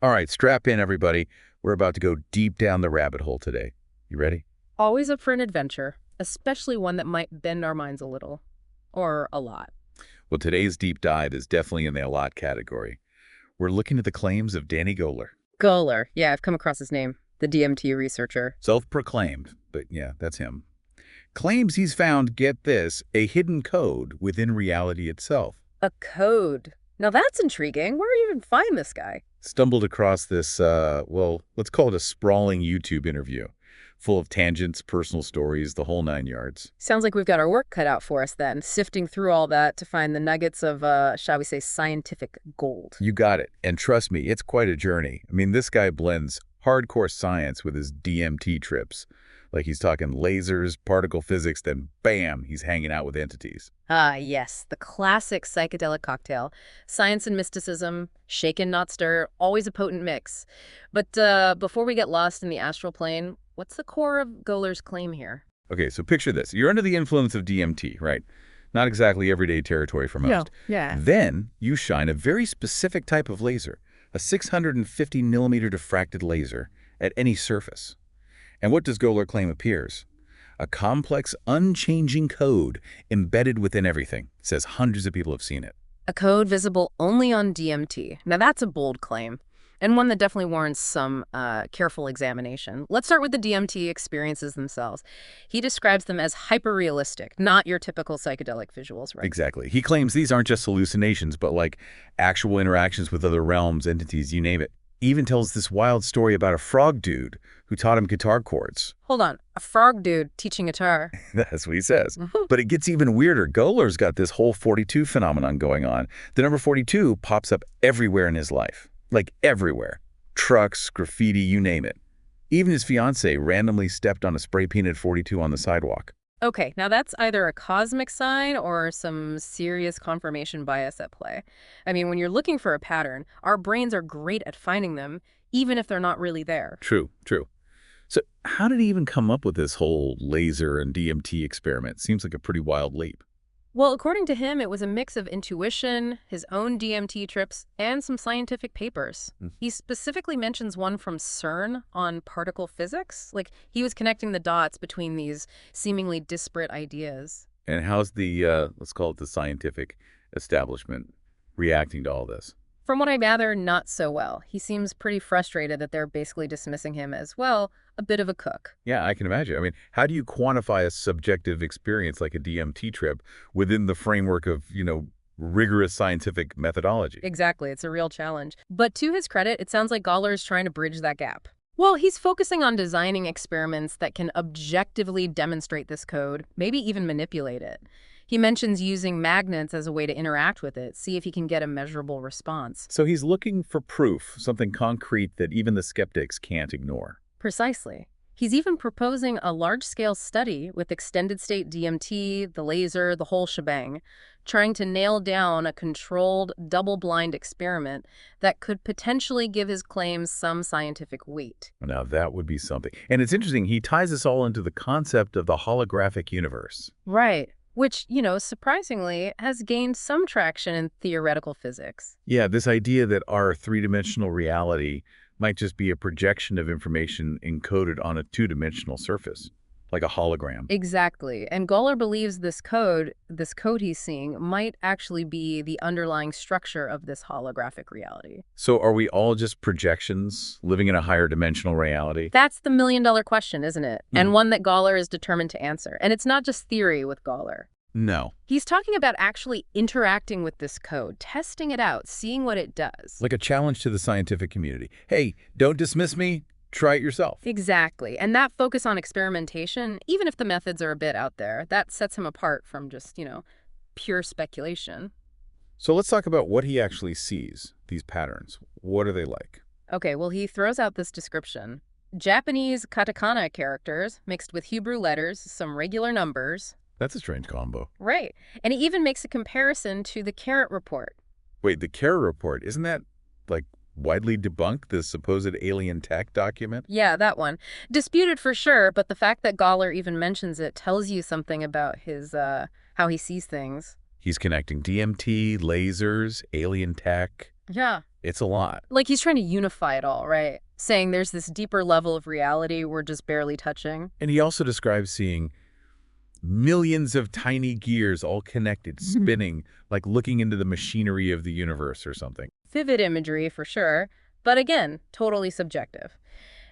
All right, strap in, everybody. We're about to go deep down the rabbit hole today. You ready? Always up for an adventure, especially one that might bend our minds a little. Or a lot. Well, today's deep dive is definitely in the a lot category. We're looking at the claims of Danny Goler, Goler. Yeah, I've come across his name. The DMT researcher. self-proclaimed, but yeah, that's him. Claims he's found, get this, a hidden code within reality itself. A code. Now that's intriguing. Where do you even find this guy? Stumbled across this, well, let's call it a sprawling YouTube interview, full of tangents, personal stories, the whole nine yards. Sounds like we've got our work cut out for us then, sifting through all that to find the nuggets of, shall we say, scientific gold. You got it. And trust me, it's quite a journey. I mean, this guy blends hardcore science with his DMT trips. Like he's talking lasers, particle physics, then bam, he's hanging out with entities. Ah, yes, the classic psychedelic cocktail. Science and mysticism, shaken not stir, always a potent mix. But before we get lost in the astral plane, what's the core of Goler's claim here? Okay, so picture this. You're under the influence of DMT, right? Not exactly everyday territory for most. Yeah. Then you shine a very specific type of laser, a 650 millimeter diffracted laser, at any surface. And what does Goler claim appears? A complex, unchanging code embedded within everything. Says hundreds of people have seen it. A code visible only on DMT. Now that's a bold claim, and one that definitely warrants some careful examination. Let's start with the DMT experiences themselves. He describes them as hyper-realistic, not your typical psychedelic visuals, right? Exactly. He claims these aren't just hallucinations, but like actual interactions with other realms, entities, you name it. Even tells this wild story about a frog dude who taught him guitar chords. Hold on, a frog dude teaching guitar. That's what he says. But it gets even weirder. Goler's got this whole 42 phenomenon going on. The number 42 pops up everywhere in his life. Like everywhere. Trucks, graffiti, you name it. Even his fiancée randomly stepped on a spray-painted 42 on the sidewalk. Okay, now that's either a cosmic sign or some serious confirmation bias at play. I mean, when you're looking for a pattern, our brains are great at finding them, even if they're not really there. True, true. So how did he even come up with this whole laser and DMT experiment? Seems like a pretty wild leap. Well, according to him, it was a mix of intuition, his own DMT trips, and some scientific papers. He specifically mentions one from CERN on particle physics. Like, he was connecting the dots between these seemingly disparate ideas. And how's the, let's call it the scientific establishment reacting to all this? From what I gather, not so well. He seems pretty frustrated that they're basically dismissing him as, well, a bit of a cook. Yeah, I can imagine. I mean, how do you quantify a subjective experience like a DMT trip within the framework of, rigorous scientific methodology? Exactly, it's a real challenge. But to his credit, it sounds like Goler is trying to bridge that gap. Well, he's focusing on designing experiments that can objectively demonstrate this code, maybe even manipulate it. He mentions using magnets as a way to interact with it, see if he can get a measurable response. So he's looking for proof, something concrete that even the skeptics can't ignore. Precisely. He's even proposing a large-scale study with extended-state DMT, the laser, the whole shebang, trying to nail down a controlled, double-blind experiment that could potentially give his claims some scientific weight. Now, that would be something. And it's interesting, he ties this all into the concept of the holographic universe. Right. Which, surprisingly, has gained some traction in theoretical physics. Yeah, this idea that our three-dimensional reality might just be a projection of information encoded on a two-dimensional surface, like a hologram. Exactly. And Goler believes this code he's seeing, might actually be the underlying structure of this holographic reality. So are we all just projections living in a higher dimensional reality? That's the million-dollar question, isn't it? And one that Goler is determined to answer. And it's not just theory with Goler. No. He's talking about actually interacting with this code, testing it out, seeing what it does. Like a challenge to the scientific community. Hey, don't dismiss me. Try it yourself. Exactly. And that focus on experimentation, even if the methods are a bit out there, that sets him apart from just, pure speculation. So let's talk about what he actually sees, these patterns. What are they like? Okay, well, he throws out this description. Japanese katakana characters mixed with Hebrew letters, some regular numbers. That's a strange combo. Right. And he even makes a comparison to the Carrot Report. Wait, the Carrot Report, isn't that, widely debunked, the supposed alien tech document? Yeah, that one. Disputed for sure, but the fact that Goler even mentions it tells you something about his, how he sees things. He's connecting DMT, lasers, alien tech. Yeah, It's a lot. Like he's trying to unify it all, right? Saying there's this deeper level of reality we're just barely touching. And he also describes seeing millions of tiny gears all connected, spinning, like looking into the machinery of the universe or something. Vivid imagery, for sure, but again, totally subjective.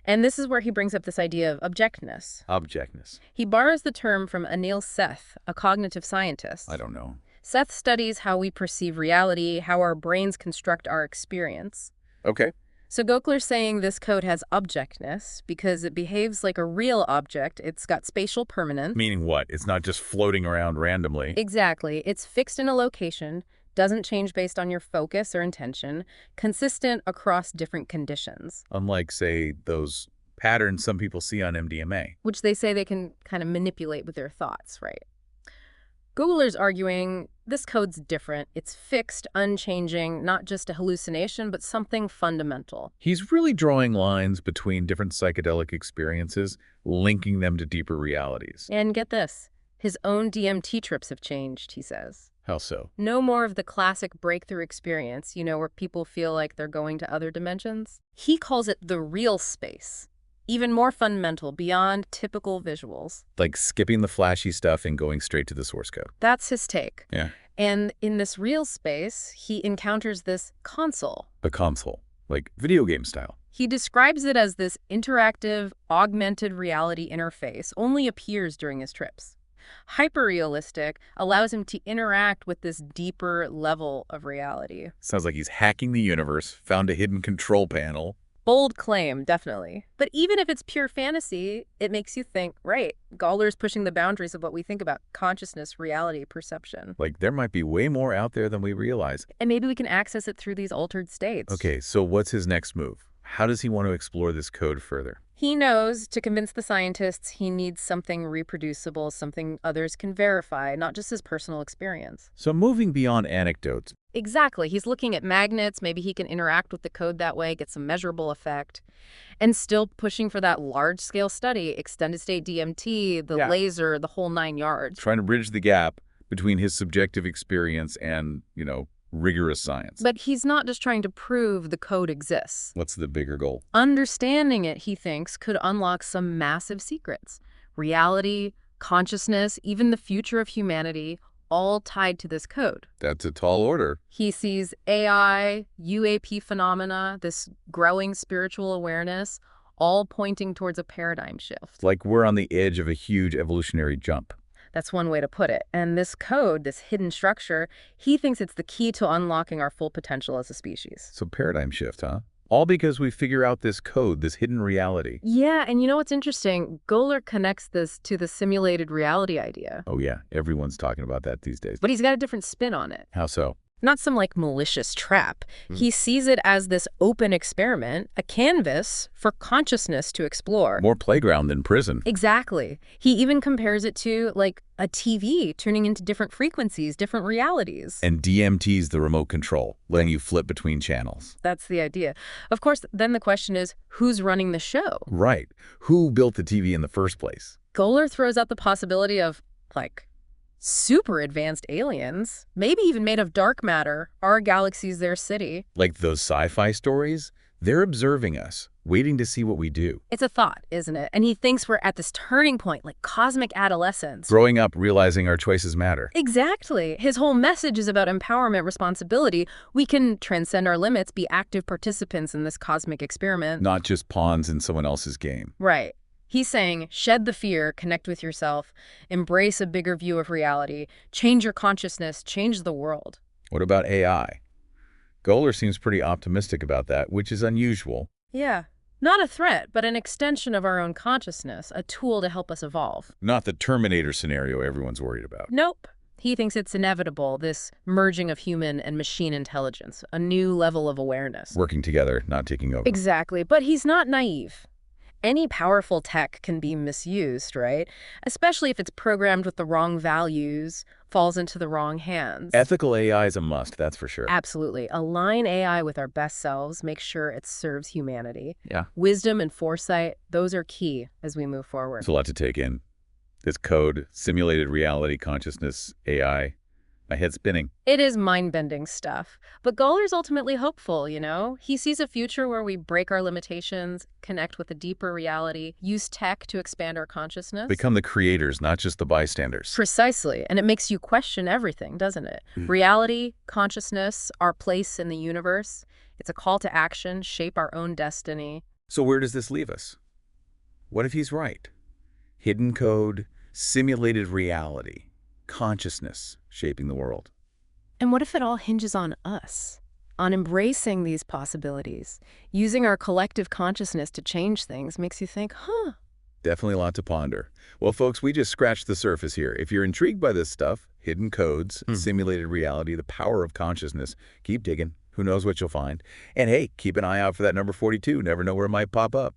And this is where he brings up this idea of objectness. Objectness. He borrows the term from Anil Seth, a cognitive scientist. I don't know. Seth studies how we perceive reality, how our brains construct our experience. Okay. So Goler's saying this code has objectness because it behaves like a real object. It's got spatial permanence. Meaning what? It's not just floating around randomly. Exactly. It's fixed in a location, doesn't change based on your focus or intention, consistent across different conditions. Unlike, say, those patterns some people see on MDMA. Which they say they can kind of manipulate with their thoughts, right? Goler's arguing this code's different. It's fixed, unchanging, not just a hallucination, but something fundamental. He's really drawing lines between different psychedelic experiences, linking them to deeper realities. And get this, his own DMT trips have changed, he says. How so? No more of the classic breakthrough experience, where people feel like they're going to other dimensions. He calls it the real space. Even more fundamental, beyond typical visuals. Like skipping the flashy stuff and going straight to the source code. That's his take. Yeah. And in this real space, he encounters this console. A console, like video game style. He describes it as this interactive, augmented reality interface, only appears during his trips. Hyperrealistic, allows him to interact with this deeper level of reality. Sounds like he's hacking the universe, found a hidden control panel. Bold claim, definitely. But even if it's pure fantasy, it makes you think, right, Goler's pushing the boundaries of what we think about consciousness, reality, perception. Like there might be way more out there than we realize. And maybe we can access it through these altered states. Okay, so what's his next move? How does he want to explore this code further? He knows to convince the scientists he needs something reproducible, something others can verify, not just his personal experience. So moving beyond anecdotes. Exactly. He's looking at magnets. Maybe he can interact with the code that way, get some measurable effect, and still pushing for that large-scale study, extended state DMT, the laser, the whole 9 yards. Trying to bridge the gap between his subjective experience and, rigorous science. But he's not just trying to prove the code exists. What's the bigger goal? Understanding it, he thinks, could unlock some massive secrets. Reality, consciousness, even the future of humanity, all tied to this code. That's a tall order. He sees AI, UAP phenomena, this growing spiritual awareness, all pointing towards a paradigm shift. Like we're on the edge of a huge evolutionary jump. That's one way to put it. And this code, this hidden structure, he thinks it's the key to unlocking our full potential as a species. So paradigm shift, huh? All because we figure out this code, this hidden reality. Yeah, and you know what's interesting? Goler connects this to the simulated reality idea. Oh yeah, everyone's talking about that these days. But he's got a different spin on it. How so? Not some malicious trap. He sees it as this open experiment, a canvas for consciousness to explore. More playground than prison. Exactly. He even compares it to a TV tuning into different frequencies, different realities. And DMT's the remote control, letting you flip between channels. That's the idea. Of course, then the question is, who's running the show? Right. Who built the TV in the first place? Goler throws out the possibility of, super advanced aliens, maybe even made of dark matter. Our galaxy's their city. Like those sci-fi stories? They're observing us, waiting to see what we do. It's a thought, isn't it? And he thinks we're at this turning point, like cosmic adolescence. Growing up, realizing our choices matter. Exactly. His whole message is about empowerment, responsibility. We can transcend our limits, be active participants in this cosmic experiment. Not just pawns in someone else's game. Right. He's saying, shed the fear, connect with yourself, embrace a bigger view of reality, change your consciousness, change the world. What about AI? Goler seems pretty optimistic about that, which is unusual. Yeah. Not a threat, but an extension of our own consciousness, a tool to help us evolve. Not the Terminator scenario everyone's worried about. Nope. He thinks it's inevitable, this merging of human and machine intelligence, a new level of awareness. Working together, not taking over. Exactly. But he's not naive. Any powerful tech can be misused, right? Especially if it's programmed with the wrong values, falls into the wrong hands. Ethical AI is a must, that's for sure. Absolutely. Align AI with our best selves, make sure it serves humanity. Yeah. Wisdom and foresight, those are key as we move forward. It's a lot to take in. This code, simulated reality, consciousness, AI. My head's spinning. It is mind-bending stuff. But Goler's ultimately hopeful, you know? He sees a future where we break our limitations, connect with a deeper reality, use tech to expand our consciousness. Become the creators, not just the bystanders. Precisely. And it makes you question everything, doesn't it? Reality, consciousness, our place in the universe. It's a call to action, shape our own destiny. So where does this leave us? What if he's right? Hidden code, simulated reality, consciousness shaping the world. And what if it all hinges on us? On embracing these possibilities, using our collective consciousness to change things makes you think, huh? Definitely a lot to ponder. Well, folks, we just scratched the surface here. If you're intrigued by this stuff, hidden codes, simulated reality, the power of consciousness, keep digging. Who knows what you'll find? And hey, keep an eye out for that number 42. Never know where it might pop up.